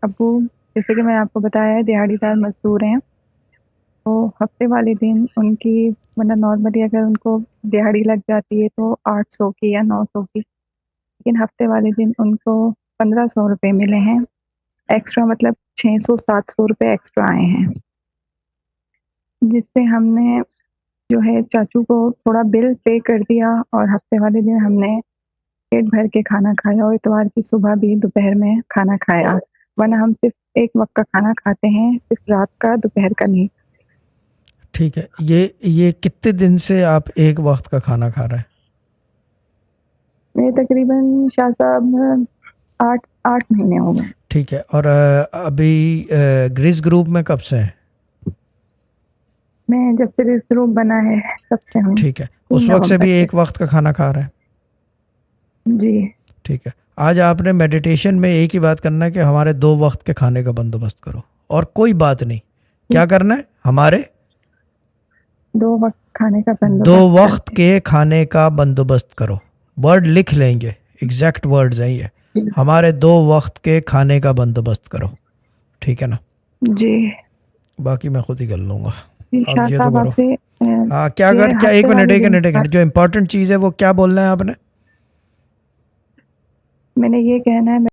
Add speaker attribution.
Speaker 1: अब्बू, जैसे कि मैंने आपको बताया है, दिहाड़ीदार मजदूर हैं। तो हफ्ते वाले दिन उनकी, मतलब नॉर्मली अगर उनको दिहाड़ी लग जाती है तो 800 की या 900 की, लेकिन हफ्ते वाले दिन उनको 1500 रुपये मिले हैं एक्स्ट्रा, मतलब 600-700 रुपये एक्स्ट्रा आए हैं, जिससे हमने जो है चाचू को थोड़ा बिल पे कर दिया, और हफ्ते वाले दिन हमने पेट भर के खाना खाया, और इतवार की सुबह भी दोपहर में खाना खाया। वरना हम सिर्फ एक वक्त का खाना खाते हैं, सिर्फ रात का, दोपहर का नहीं।
Speaker 2: ठीक है, ये कितने दिन से आप एक वक्त का खाना खा रहे हैं?
Speaker 1: मेरे तकरीबन शाह साहब 8 8 महीने हो गए।
Speaker 2: ठीक है, और अभी ग्रीस ग्रुप में कब से हैं?
Speaker 1: मैं जब से रिस ग्रुप बना है तब से हूँ,
Speaker 2: ठीक है,
Speaker 1: तीन
Speaker 2: उस वक्त से
Speaker 1: नवंबर
Speaker 2: भी
Speaker 1: से।
Speaker 2: एक वक्त का खाना खा रहे हैं?
Speaker 1: जी।
Speaker 2: ठीक है, आज आपने मेडिटेशन में एक ही बात करना है कि हमारे 2 वक्त के खाने का बंदोबस्त करो, और कोई बात नहीं। क्या करना है? हमारे
Speaker 1: 2 वक्त खाने का
Speaker 2: दो
Speaker 1: बंदोबस्त
Speaker 2: वक्त
Speaker 1: करते
Speaker 2: के खाने का बंदोबस्त करो। वर्ड लिख लेंगे, एग्जैक्ट वर्ड्स हैं ये।
Speaker 1: हैं।
Speaker 2: हमारे 2 वक्त के खाने का बंदोबस्त करो, ठीक है ना?
Speaker 1: जी।
Speaker 2: बाकी मैं खुद ही कर लूँगा,
Speaker 1: जी
Speaker 2: आप
Speaker 1: शाह
Speaker 2: ये तो
Speaker 1: साहब,
Speaker 2: करो।
Speaker 1: आपसे
Speaker 2: हाँ, क्या
Speaker 1: ये
Speaker 2: कर, क्या, एक
Speaker 1: हफ्ते
Speaker 2: मिनट
Speaker 1: वाले
Speaker 2: एक
Speaker 1: दिन
Speaker 2: मिनट एक मिनट, जो इंपॉर्टेंट चीज़ है वो क्या बोलना है आपने?
Speaker 1: मैंने ये कहना है।